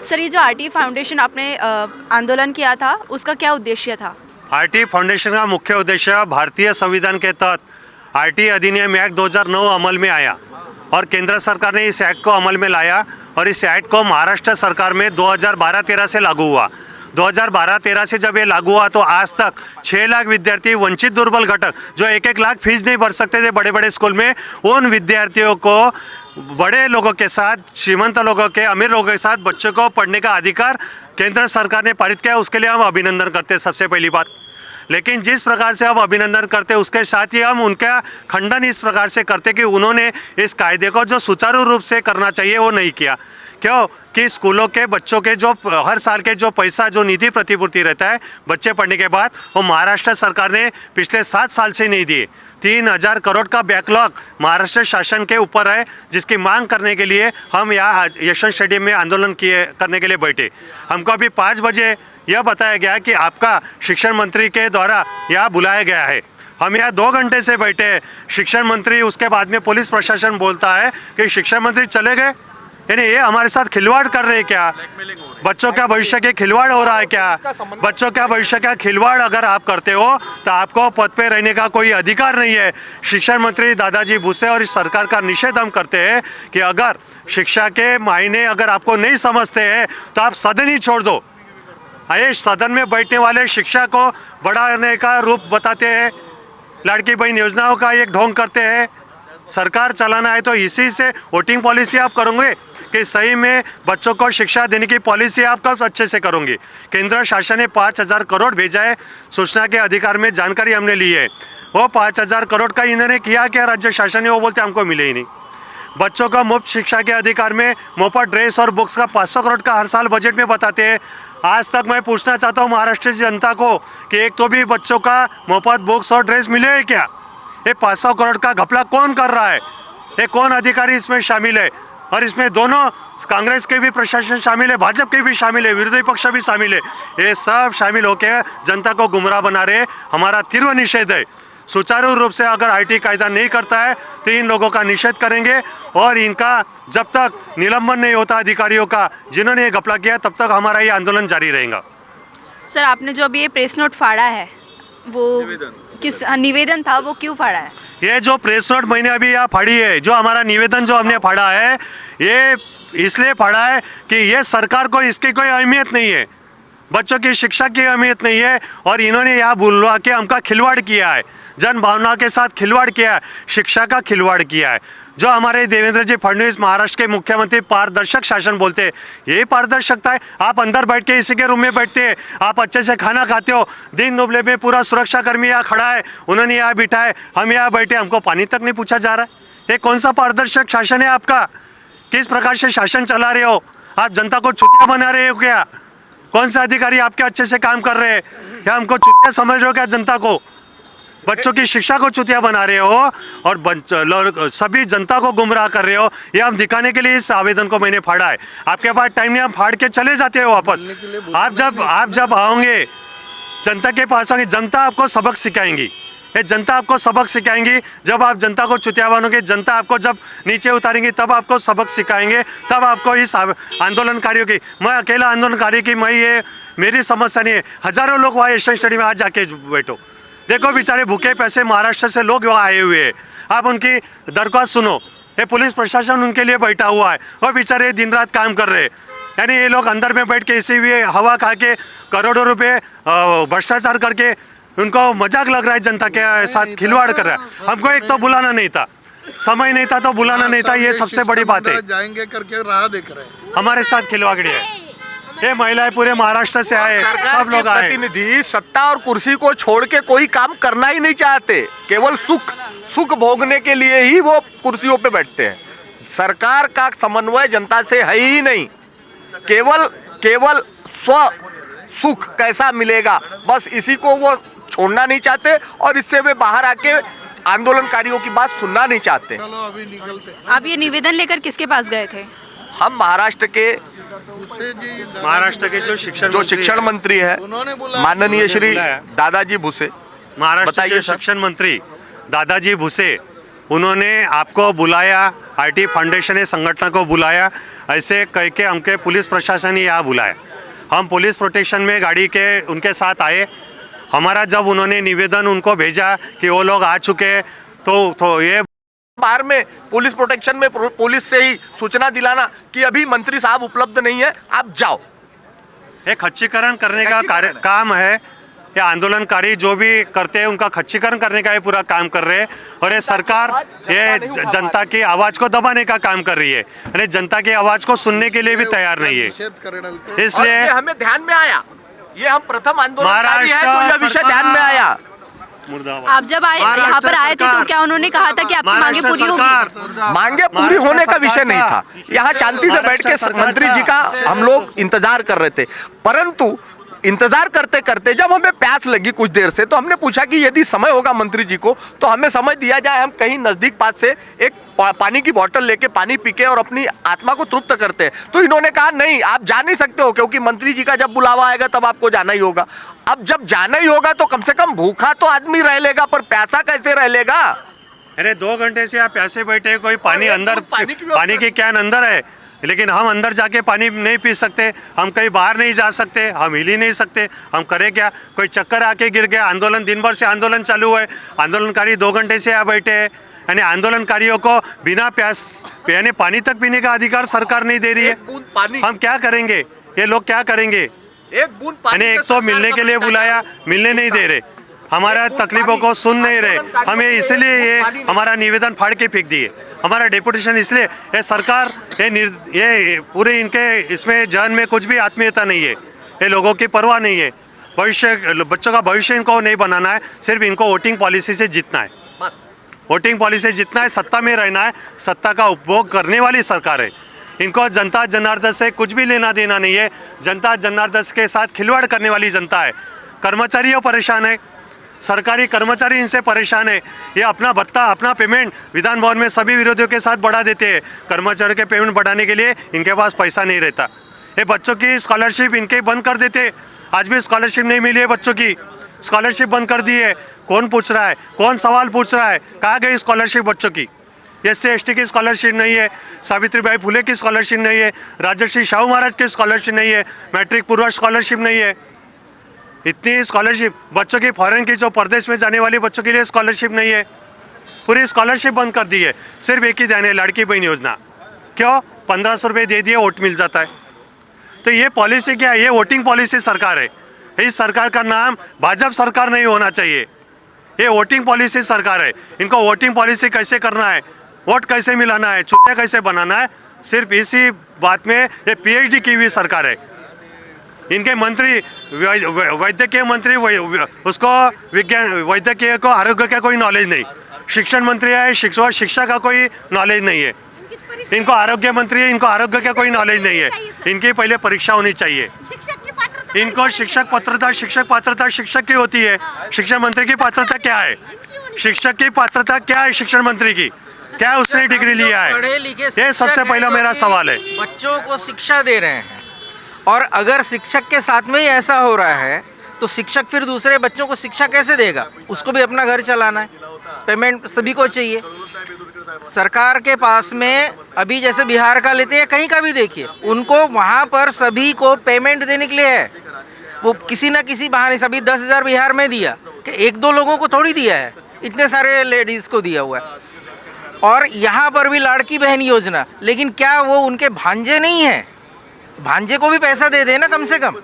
Sir, ये जो RT foundation आपने आंदोलन किया था, उसका क्या उद्देश्य था? आरटी फाउंडेशन का मुख्य उद्देश्य भारतीय संविधान के तहत आरटी अधिनियम एक्ट 2009 अमल में आया और केंद्र सरकार ने इस एक्ट को अमल में लाया और इस एक्ट को महाराष्ट्र सरकार में 2012-13 से लागू हुआ। 2012-13 से जब ये लागू हुआ तो आज तक 6 लाख विद्यार्थी वंचित दुर्बल घटक जो 1-1 लाख फीस नहीं भर सकते थे बड़े बड़े स्कूल में, उन विद्यार्थियों को बड़े लोगों के साथ, श्रीमंत लोगों के, अमीर लोगों के साथ बच्चों को पढ़ने का अधिकार केंद्र सरकार ने पारित किया। उसके लिए हम अभिनंदन करते हैं सबसे पहली बात। लेकिन जिस प्रकार से हम अभिनंदन करते उसके साथ ही हम उनका खंडन इस प्रकार से करते कि उन्होंने इस कायदे को जो सुचारू रूप से करना चाहिए वो नहीं किया। क्यों कि स्कूलों के बच्चों के जो हर साल के जो पैसा, जो निधि प्रतिपूर्ति रहता है बच्चे पढ़ने के बाद, वो महाराष्ट्र सरकार ने पिछले 7 साल से नहीं दिए। 3000 करोड़ का बैकलॉग महाराष्ट्र शासन के ऊपर है, जिसकी मांग करने के लिए हम यहाँ यशवंत स्टेडियम में आंदोलन करने के लिए बैठे। हमको अभी 5 बजे यह बताया गया कि आपका शिक्षण मंत्री के द्वारा यहाँ बुलाया गया है। हम यहाँ 2 घंटे से बैठे हैं। शिक्षण मंत्री, उसके बाद में पुलिस प्रशासन बोलता है कि शिक्षण मंत्री चले गए। यानी ये हमारे साथ खिलवाड़ कर रहे हैं क्या? बच्चों का भविष्य के खिलवाड़ हो रहा है क्या? बच्चों का भविष्य का खिलवाड़ अगर आप करते हो तो आपको पद पे रहने का कोई अधिकार नहीं है। शिक्षण मंत्री दादाजी भुसे और इस सरकार का निषेध हम करते हैं कि अगर शिक्षा के मायने अगर आपको नहीं समझते हैं तो आप सदन ही छोड़ दो। आए सदन में बैठने वाले शिक्षा को बढ़ाने का रूप बताते हैं, लड़की बहन योजनाओं का एक ढोंग करते हैं। सरकार चलाना है तो इसी से वोटिंग पॉलिसी आप करोगे कि सही में बच्चों को शिक्षा देने की पॉलिसी आप कब अच्छे से करोगे? केंद्र शासन ने 5000 करोड़ भेजा है, सूचना के अधिकार में जानकारी हमने ली है। वो 5000 करोड़ का इन्होंने किया क्या राज्य शासन ने? वो बोलते हमको मिले ही नहीं। बच्चों को मुफ्त शिक्षा के अधिकार में मुफ्त ड्रेस और बुक्स का 500 करोड़ का हर साल बजट में बताते हैं। आज तक मैं पूछना चाहता हूँ महाराष्ट्र की जनता को कि एक तो भी बच्चों का मुफ्त बुक्स और ड्रेस मिले है क्या? ये 500 करोड़ का घपला कौन कर रहा है? ये कौन अधिकारी इसमें शामिल है? और इसमें दोनों कांग्रेस के भी प्रशासन शामिल है, भाजपा के भी शामिल है, विरोधी पक्ष भी शामिल है। ये सब शामिल होकर जनता को गुमराह बना रहे। हमारा तीव्र निषेध है। सुचारू रूप से अगर आईटी कायदा नहीं करता है तो इन लोगों का निषेध करेंगे और इनका जब तक निलंबन नहीं होता अधिकारियों का जिन्होंने ये घपला किया, तब तक हमारा ये आंदोलन जारी रहेगा। सर, आपने जो अभी ये प्रेस नोट फाड़ा है वो किस निवेदन था, वो क्यों फाड़ा है? ये जो प्रेस नोट मैंने अभी यहाँ फाड़ी है, जो हमारा निवेदन जो हमने फाड़ा है, ये इसलिए फाड़ा है कि ये सरकार को इसकी कोई अहमियत नहीं है, बच्चों की शिक्षा की अहमियत नहीं है और इन्होंने यहाँ बुलवा के हमका खिलवाड़ किया है, जन भावना के साथ खिलवाड़ किया है, शिक्षा का खिलवाड़ किया है। जो हमारे देवेंद्र जी फडणवीस महाराष्ट्र के मुख्यमंत्री पारदर्शक शासन बोलते हैं, यही पारदर्शकता है। आप अंदर बैठ के इसी के रूम में बैठते हैं, आप अच्छे से खाना खाते हो, दिन दुबले में पूरा सुरक्षा कर्मी यहाँ खड़ा है, उन्होंने यहाँ बिठा है, हम यहाँ बैठे, हमको पानी तक नहीं पूछा जा रहा है। ये कौन सा पारदर्शक शासन है आपका? किस प्रकार से शासन चला रहे हो? आप जनता को चुतिया बना रहे हो क्या? कौन सा अधिकारी आपके अच्छे से काम कर रहे हैं या हमको चुतिया समझ रहे हो क्या? जनता को, बच्चों की शिक्षा को चुतिया बना रहे हो और सभी जनता को गुमराह कर रहे हो। ये हम दिखाने के लिए इस आवेदन को मैंने फाड़ा है। आपके पास टाइम नहीं, हम फाड़ के चले जाते हो वापस। आप जब आओगे जनता के पास आओगे, जनता आपको सबक सिखाएंगी। ये जनता आपको सबक सिखाएंगी। जब आप जनता को चुतिया बनोगे, जनता आपको जब नीचे उतारेंगी, तब आपको सबक सिखाएंगे, तब आपको इस आंदोलनकारियों की, मैं अकेला आंदोलनकारी की मैं ये मेरी समस्या नहीं है। हजारों लोग वहाँ यशवंत स्टेडियम में आज जाके बैठो, देखो बेचारे भूखे पैसे महाराष्ट्र से लोग वहाँ आए हुए हैं, आप उनकी दरख्वास्त सुनो। ये पुलिस प्रशासन उनके लिए बैठा हुआ है, वो बेचारे दिन रात काम कर रहे हैं। यानी ये लोग अंदर में बैठ के इसी हुए हवा खा के करोड़ों रुपए भ्रष्टाचार करके उनको मजाक लग रहा है, जनता के साथ खिलवाड़ कर रहा है। हमको एक तो बुलाना नहीं था, समय नहीं था तो बुलाना नहीं था, ये सबसे बड़ी बात है। जाएंगे करके राह देख रहे हैं, हमारे साथ खिलवाड़ी है। ये महिलाएं पूरे महाराष्ट्र से आए, सब लोग आए। प्रतिनिधि सत्ता और कुर्सी को छोड़ के कोई काम करना ही नहीं चाहते, केवल सुख भोगने के लिए ही वो कुर्सियों पे बैठते हैं। सरकार का समन्वय जनता से है ही नहीं, केवल स्व सुख कैसा मिलेगा, बस इसी को वो छोड़ना नहीं चाहते और इससे वे बाहर आके आंदोलनकारियों की बात सुनना नहीं चाहते। चलो अभी निकलते। आप ये निवेदन लेकर किसके पास गए थे? हम महाराष्ट्र के जो शिक्षण मंत्री है माननीय श्री दादाजी भुसे, महाराष्ट्र बताइए के सर। शिक्षण मंत्री दादाजी भुसे उन्होंने आपको बुलाया, आईटी फाउंडेशन संगठन को बुलाया, ऐसे कह के हमके पुलिस प्रशासन ने यहाँ बुलाया। हम पुलिस प्रोटेक्शन में गाड़ी के उनके साथ आए। हमारा जब उन्होंने निवेदन उनको भेजा कि वो लोग आ चुके तो ये बाहर में पुलिस प्रोटेक्शन में पुलिस से ही सूचना दिलाना कि अभी मंत्री साहब उपलब्ध नहीं है, आप जाओ। एक खच्चीकरण करने का काम है। ये आंदोलनकारी जो भी करते हैं उनका खच्चीकरण करने का ये पूरा काम कर रहे हैं। और ये सरकार ये जनता की आवाज़ को दबाने का काम कर रही है, यानी जनता की आवाज़ को सुनने के लिए भी तैयार नहीं है। निषेध करे डालते इसलिए ये हमें ध्यान में आया, ये हम प्रथम आंदोलनकारी है तो यह विषय ध्यान में आया। आप जब यहाँ पर आए थे तो क्या उन्होंने कहा था कि आपकी मांगे पूरी होगी? मांगे पूरी होने का विषय नहीं था। यहाँ शांति से बैठ के मंत्री जी का हम लोग इंतजार कर रहे थे, परंतु इंतजार करते करते जब हमें प्यास लगी कुछ देर से, तो हमने पूछा कि यदि समय होगा मंत्री जी को तो हमें समय दिया जाए, हम कहीं नजदीक पास से एक पानी की बोतल लेके पानी पी के और अपनी आत्मा को तृप्त करते हैं। तो इन्होंने कहा नहीं, आप जा नहीं सकते हो, क्योंकि मंत्री जी का जब बुलावा आएगा तब आपको जाना ही होगा। अब जब जाना ही होगा तो कम से कम भूखा तो आदमी रह लेगा, पर प्यासा कैसे रह लेगा? अरे 2 घंटे से आप प्यासे बैठे, कोई पानी अंदर, पानी की कैन अंदर है, लेकिन हम अंदर जाके पानी नहीं पी सकते, हम कहीं बाहर नहीं जा सकते, हम हिल ही नहीं सकते, हम करें क्या? कोई चक्कर आके गिर गया। आंदोलन दिन भर से आंदोलन चालू है, आंदोलनकारी 2 घंटे से यहाँ बैठे हैं, यानी आंदोलनकारियों को बिना प्यास यानी पानी तक पीने का अधिकार सरकार नहीं दे रही है। पानी हम क्या करेंगे? ये लोग क्या करेंगे? एक बूंद पानी एक तो मिलने के लिए बुलाया, मिलने नहीं दे रहे, हमारा तकलीफों को सुन नहीं रहे। हमें इसलिए ये हमारा निवेदन फाड़ के फेंक दिए, हमारा डेपुटेशन। इसलिए ये सरकार ये पूरे इनके इसमें जहन में कुछ भी आत्मीयता नहीं है, ये लोगों की परवाह नहीं है। भविष्य, बच्चों का भविष्य इनको नहीं बनाना है, सिर्फ इनको वोटिंग पॉलिसी से जीतना है, वोटिंग पॉलिसी जीतना है, सत्ता में रहना है। सत्ता का उपभोग करने वाली सरकार है, इनको जनता जनार्दन से कुछ भी लेना देना नहीं है। जनता जनार्दन के साथ खिलवाड़ करने वाली जनता है। कर्मचारियों परेशान है, सरकारी कर्मचारी इनसे परेशान है। ये अपना भत्ता, अपना पेमेंट विधान भवन में सभी विरोधियों के साथ बढ़ा देते हैं। कर्मचारियों के पेमेंट बढ़ाने के लिए इनके पास पैसा नहीं रहता। ये बच्चों की स्कॉलरशिप इनके बंद कर देते, आज भी स्कॉलरशिप नहीं मिली है, बच्चों की स्कॉलरशिप बंद कर दी है। कौन पूछ रहा है? कौन सवाल पूछ रहा है? कहाँ गई स्कॉलरशिप बच्चों की? SC ST की स्कॉलरशिप नहीं है, सावित्रीबाई फुले की स्कॉलरशिप नहीं है, राजर्षि शाहू महाराज की स्कॉलरशिप नहीं है, मैट्रिक पूर्व स्कॉलरशिप नहीं है। इतनी स्कॉलरशिप बच्चों की, फॉरेन की जो प्रदेश में जाने वाली बच्चों के लिए स्कॉलरशिप नहीं है, पूरी स्कॉलरशिप बंद कर दी है। सिर्फ एक ही ध्यान है, लड़की बहन योजना। क्यों? 1500 रुपये दे दिए, वोट मिल जाता है। तो ये पॉलिसी क्या है? ये वोटिंग पॉलिसी सरकार है। इस सरकार का नाम भाजपा सरकार नहीं होना चाहिए, ये वोटिंग पॉलिसी सरकार है। इनको वोटिंग पॉलिसी कैसे करना है, वोट कैसे मिलाना है, चुतिया कैसे बनाना है, सिर्फ इसी बात में ये PhD की हुई सरकार है। इनके मंत्री, वैद्यकीय मंत्री, उसको विज्ञान, वैद्यकीय को, आरोग्य का कोई नॉलेज नहीं। शिक्षण मंत्री है, शिक्षा का कोई नॉलेज नहीं है। इनको आरोग्य मंत्री है, इनको आरोग्य का कोई नॉलेज नहीं है। इनकी पहले परीक्षा होनी चाहिए। इनको शिक्षक पात्रता शिक्षक की होती है। शिक्षण मंत्री की पात्रता क्या है? शिक्षक की पात्रता क्या है? शिक्षण मंत्री की क्या उसने डिग्री लिया है? पढ़े लिखे ये सबसे पहला मेरा सवाल है। बच्चों को शिक्षा दे रहे हैं, और अगर शिक्षक के साथ में ही ऐसा हो रहा है तो शिक्षक फिर दूसरे बच्चों को शिक्षा कैसे देगा? उसको भी अपना घर चलाना है, पेमेंट सभी को चाहिए। सरकार के पास में अभी जैसे बिहार का लेते हैं, कहीं का भी देखिए, उनको वहाँ पर सभी को पेमेंट देने के लिए है। वो किसी ना किसी बहाने, सभी 10,000 बिहार में दिया कि 1-2 लोगों को थोड़ी दिया है, इतने सारे लेडीज़ को दिया हुआ है। और यहाँ पर भी लाड़की बहन योजना, लेकिन क्या वो उनके भांजे नहीं है? भांजे को भी पैसा दे दे ना, कम से कम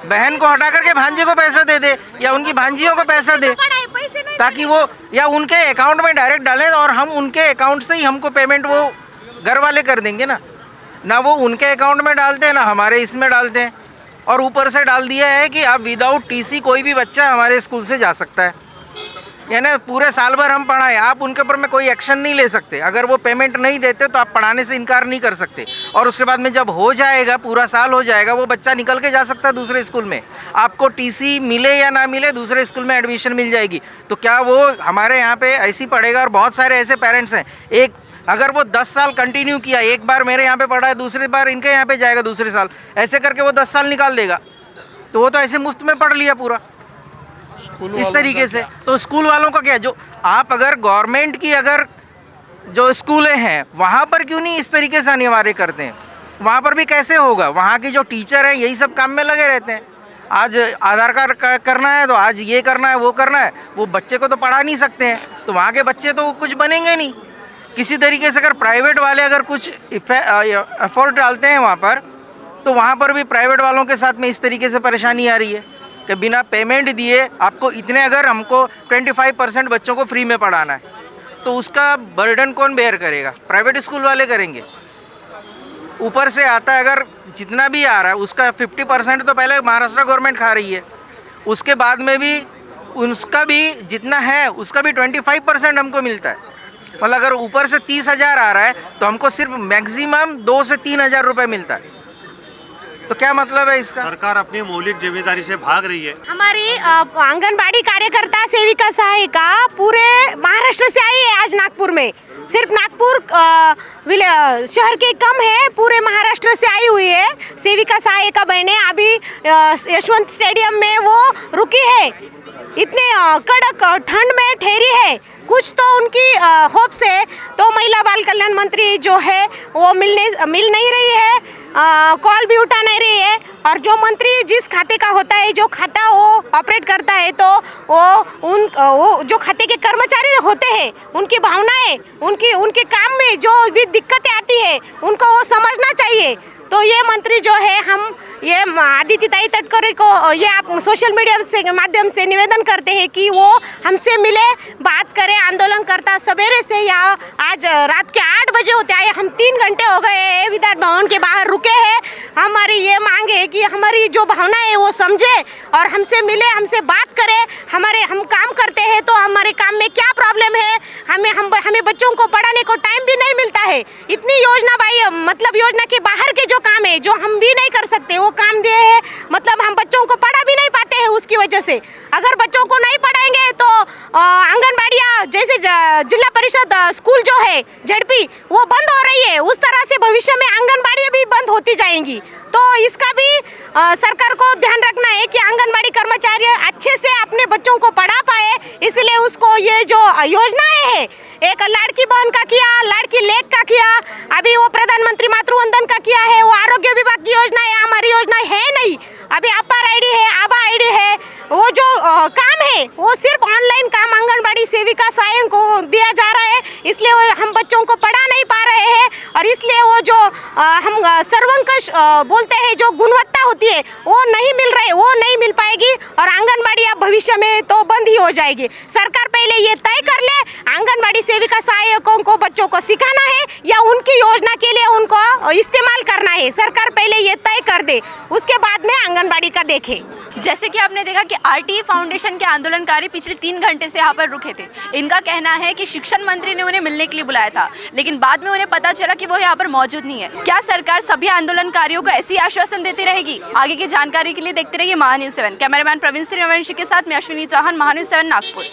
बहन को हटा करके भांजे को पैसा दे दे, या उनकी भांजियों को पैसा दे, ताकि वो या उनके अकाउंट में डायरेक्ट डालें और हम उनके अकाउंट से ही हमको पेमेंट वो घर वाले कर देंगे ना वो उनके अकाउंट में डालते हैं ना हमारे इसमें डालते हैं। और ऊपर से डाल दिया है कि आप विदाउट TC कोई भी बच्चा हमारे स्कूल से जा सकता है, यानी पूरे साल भर हम पढ़ाएं, आप उनके ऊपर में कोई एक्शन नहीं ले सकते। अगर वो पेमेंट नहीं देते तो आप पढ़ाने से इनकार नहीं कर सकते। और उसके बाद में जब हो जाएगा, पूरा साल हो जाएगा, वो बच्चा निकल के जा सकता है दूसरे स्कूल में। आपको TC मिले या ना मिले, दूसरे स्कूल में एडमिशन मिल जाएगी। तो क्या वो हमारे यहाँ पे ऐसी पढ़ेगा? और बहुत सारे ऐसे पेरेंट्स हैं, एक अगर वो 10 साल कंटिन्यू किया, एक बार मेरे यहाँ पे पढ़ा है, दूसरी बार इनके यहाँ पे जाएगा दूसरे साल, ऐसे करके वो 10 साल निकाल देगा, तो वो तो ऐसे मुफ्त में पढ़ लिया पूरा इस तरीके से। तो स्कूल वालों का क्या? जो आप अगर गवर्नमेंट की अगर जो स्कूलें हैं वहाँ पर क्यों नहीं इस तरीके से अनिवार्य करते हैं? वहाँ पर भी कैसे होगा? वहाँ के जो टीचर हैं यही सब काम में लगे रहते हैं। आज आधार कार्ड करना है तो आज ये करना है वो करना है, वो बच्चे को तो पढ़ा नहीं सकते हैं, तो वहाँ के बच्चे तो कुछ बनेंगे नहीं किसी तरीके से। अगर प्राइवेट वाले अगर कुछ एफर्ट डालते हैं वहाँ पर, तो वहाँ पर भी प्राइवेट वालों के साथ में इस तरीके से परेशानी आ रही है कि बिना पेमेंट दिए आपको इतने, अगर हमको 25% बच्चों को फ्री में पढ़ाना है तो उसका बर्डन कौन बेयर करेगा? प्राइवेट स्कूल वाले करेंगे। ऊपर से आता है अगर जितना भी आ रहा है उसका 50% तो पहले महाराष्ट्र गवर्नमेंट खा रही है, उसके बाद में भी उसका भी जितना है उसका भी 25% हमको मिलता है। मतलब अगर ऊपर से 30,000 आ रहा है तो हमको सिर्फ मैक्सिमम 2 से 3,000 रुपये मिलता है। तो क्या मतलब है इसका? सरकार अपनी मौलिक जिम्मेदारी से भाग रही है। हमारी आंगनबाड़ी कार्यकर्ता सेविका सहायिका पूरे महाराष्ट्र से आई है आज नागपुर में। सिर्फ नागपुर शहर के कम है, पूरे महाराष्ट्र से आई हुई है सेविका सहायिका बहनें। अभी यशवंत स्टेडियम में वो रुकी है, इतने कड़क ठंड में ठहरी है। कुछ तो उनकी होप से तो महिला बाल कल्याण मंत्री जो है वो मिल नहीं रही है, कॉल भी उठा नहीं रही है। और जो मंत्री जिस खाते का होता है, जो खाता वो ऑपरेट करता है, तो वो जो खाते के कर्मचारी होते हैं उनकी भावनाएं, उनके काम में जो भी दिक्कतें आती है उनको वो समझना चाहिए। तो ये मंत्री जो है, हम ये आदित्य ताई तटकरे को ये आप सोशल मीडिया से माध्यम से निवेदन करते हैं कि वो हमसे मिले, बात करें। आंदोलनकर्ता सवेरे से या आज रात के 8 बजे होते आए, हम 3 घंटे हो गए विधान भवन के बाहर रुके हैं। हमारी ये मांग है कि हमारी जो भावना है वो समझे और हमसे मिले, हमसे बात करें। हम काम करते हैं तो हमारे काम में क्या प्रॉब्लम है? हमें बच्चों को पढ़ाने को टाइम भी नहीं मिलता है। इतनी योजना मतलब योजना के बाहर के जो काम है जो हम भी नहीं कर सकते वो काम दिए हैं, मतलब हम बच्चों को पढ़ा भी नहीं पाते हैं। उसकी वजह से अगर बच्चों को नहीं पढ़ाएंगे तो आंगनबाड़ियाँ जैसे जिला परिषद स्कूल जो है झड़पी वो बंद हो रही है, उस तरह से भविष्य में आंगनबाड़ियाँ भी बंद होती जाएंगी। तो इसका भी सरकार को ध्यान रखना है कि आंगनबाड़ी कर्मचारी अच्छे से अपने बच्चों को पढ़ा पाए। इसलिए उसको ये जो योजनाएं हैं, एक लाड़की बहन का किया, लाड़की लेक का किया, अभी वो प्रधानमंत्री मातृवंदन का किया है, वो आरोग्य विभाग की योजना है, हमारी योजना है नहीं। अभी अपार आईडी है, आभा आईडी है, वो जो काम है वो सिर्फ ऑनलाइन काम आंगनबाड़ी सेविका सहायक को दिया जा रहा है। इसलिए हम बच्चों को पढ़ा नहीं पा रहे हैं और इसलिए वो जो हम सर्वंकष बोलते हैं, जो गुणवत्ता होती है वो नहीं मिल रही, वो नहीं मिल पाएगी और आंगनबाड़ी अब भविष्य में तो बंद ही हो जाएगी। सरकार पहले ये तय कर ले, आंगनबाड़ी सेविका सहायकों को बच्चों को सिखाना है या उनकी योजना के लिए उनको इस्तेमाल करना है। सरकार पहले ये तय कर दे, उसके बाद में आंगनबाड़ी का देखे। जैसे कि आपने देखा कि आरटीई फाउंडेशन के आंदोलनकारी पिछले 3 घंटे से यहाँ पर रुके थे। इनका कहना है कि शिक्षा मंत्री ने उन्हें मिलने के लिए बुलाया था, लेकिन बाद में उन्हें पता चला कि वो यहाँ पर मौजूद नहीं है। क्या सरकार सभी आंदोलनकारियों को ऐसी आश्वासन देती रहेगी? आगे की जानकारी के लिए देखते रहिए महान्यूज़ 7। कैमरामैन प्रवीण श्रीवंशी के साथ मैं अश्विनी चौहान, महान्यूज़ 7 नागपुर।